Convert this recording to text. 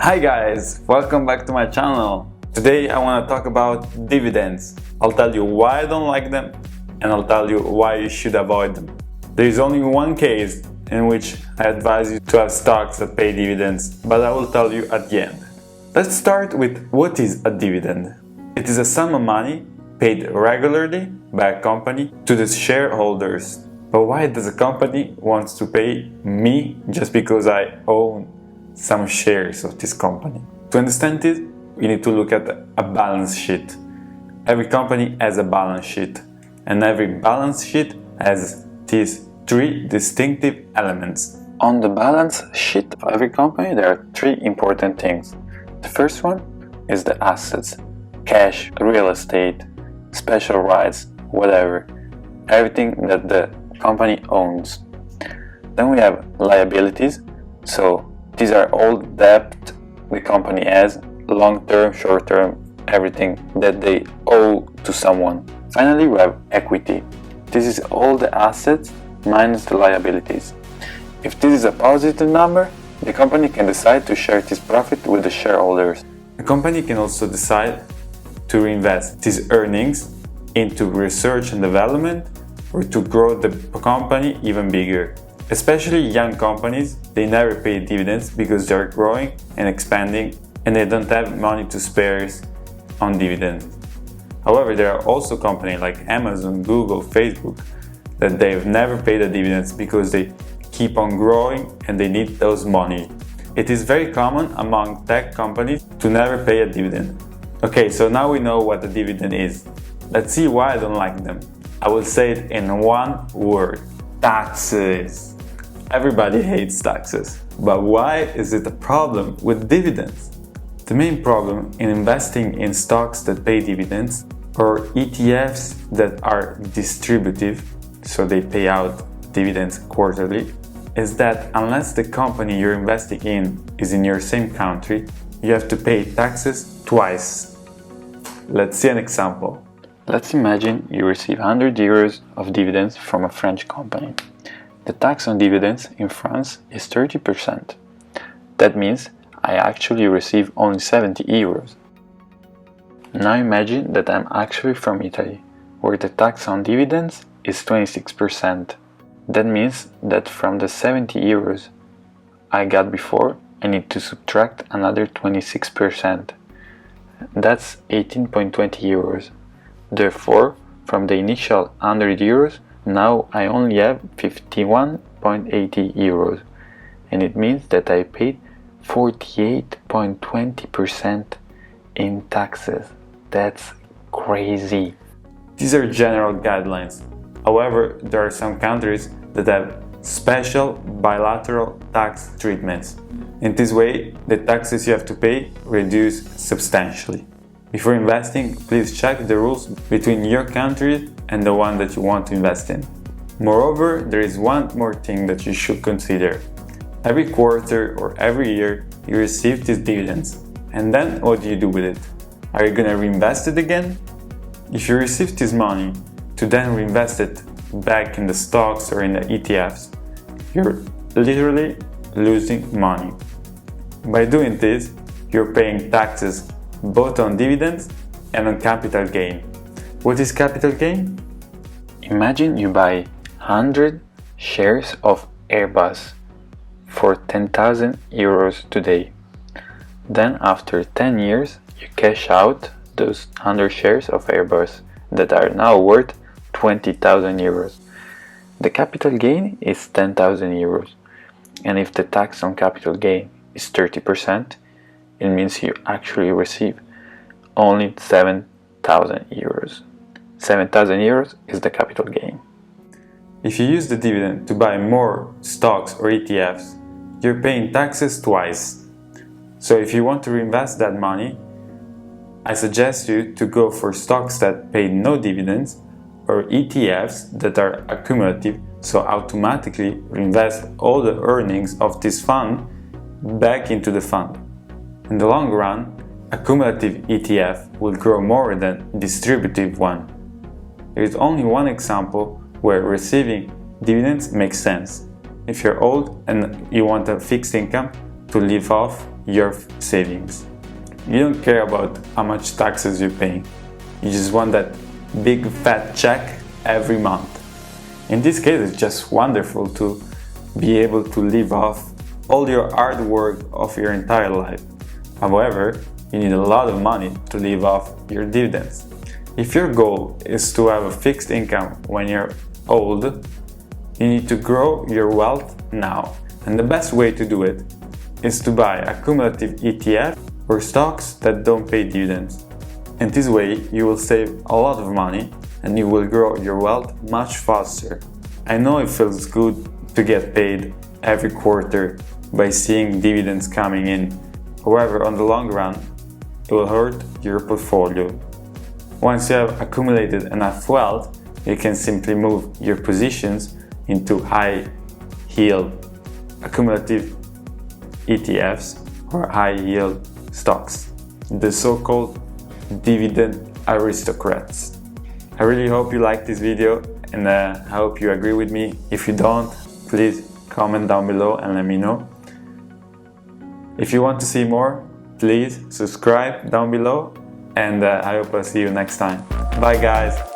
Hi guys, welcome back to my channel. Today I want to talk about dividends. I'll tell you why I don't like them and I'll tell you why you should avoid them. There is only one case in which I advise you to have stocks that pay dividends, but I will tell you at the end. Let's start with what is a dividend. It is a sum of money paid regularly by a company to the shareholders. But why does a company want to pay me just because I own some shares of this company? To understand this, we need to look at a balance sheet. Every company has a balance sheet, and every balance sheet has these three distinctive elements. On the balance sheet of every company, there are three important things. The first one is the assets: cash, real estate, special rights, whatever, everything that the company owns. Then we have liabilities, so these are all debt the company has, long-term, short-term, everything that they owe to someone. Finally, we have equity. This is all the assets minus the liabilities. If this is a positive number, the company can decide to share this profit with the shareholders. The company can also decide to reinvest these earnings into research and development or to grow the company even bigger. Especially young companies, they never pay dividends because they are growing and expanding and they don't have money to spare on dividends. However, there are also companies like Amazon, Google, Facebook that they've never paid the dividends because they keep on growing and they need those money. It is very common among tech companies to never pay a dividend. Okay, so now we know what a dividend is. Let's see why I don't like them. I will say it in one word: taxes. Everybody hates taxes, but why is it a problem with dividends? The main problem in investing in stocks that pay dividends or ETFs that are distributive, so they pay out dividends quarterly, is that unless the company you're investing in is in your same country, you have to pay taxes twice. Let's see an example. Let's imagine you receive 100 euros of dividends from a French company. The tax on dividends in France is 30%. That means I actually receive only 70 euros. Now imagine that I'm actually from Italy, where the tax on dividends is 26%. That means that from the 70 euros I got before, I need to subtract another 26%. That's 18.20 euros. Therefore, from the initial 100 euros, now I only have 51.80 euros. And it means that I paid 48.20% in taxes. That's crazy. These are general guidelines. However, there are some countries that have special bilateral tax treatments. In this way, the taxes you have to pay reduce substantially. Before investing, please check the rules between your country and the one that you want to invest in. Moreover, there is one more thing that you should consider. Every quarter or every year, you receive these dividends. And then what do you do with it? Are you gonna reinvest it again? If you receive this money to then reinvest it back in the stocks or in the ETFs, you're literally losing money. By doing this, you're paying taxes both on dividends and on capital gain. What is capital gain? Imagine you buy 100 shares of Airbus for 10,000 euros today. Then after 10 years, you cash out those 100 shares of Airbus that are now worth 20,000 euros. The capital gain is 10,000 euros. And if the tax on capital gain is 30%, it means you actually receive only 7,000 euros. 7,000 euros is the capital gain. If you use the dividend to buy more stocks or ETFs, you're paying taxes twice. So if you want to reinvest that money, I suggest you to go for stocks that pay no dividends or ETFs that are accumulative, so automatically reinvest all the earnings of this fund back into the fund. In the long run, a cumulative ETF will grow more than a distributive one. There is only one example where receiving dividends makes sense. If you're old and you want a fixed income to live off your savings. You don't care about how much taxes you're paying. You just want that big fat check every month. In this case, it's just wonderful to be able to live off all your hard work of your entire life. However, you need a lot of money to live off your dividends. If your goal is to have a fixed income when you're old, you need to grow your wealth now. And the best way to do it is to buy a cumulative ETF or stocks that don't pay dividends. And this way you will save a lot of money and you will grow your wealth much faster. I know it feels good to get paid every quarter by seeing dividends coming in. However, on the long run, it will hurt your portfolio. Once you have accumulated enough wealth, you can simply move your positions into high yield accumulative ETFs or high yield stocks, the so-called dividend aristocrats. I really hope you liked this video and I hope you agree with me. If you don't, please comment down below and let me know. If you want to see more, please subscribe down below and I hope I'll see you next time. Bye guys!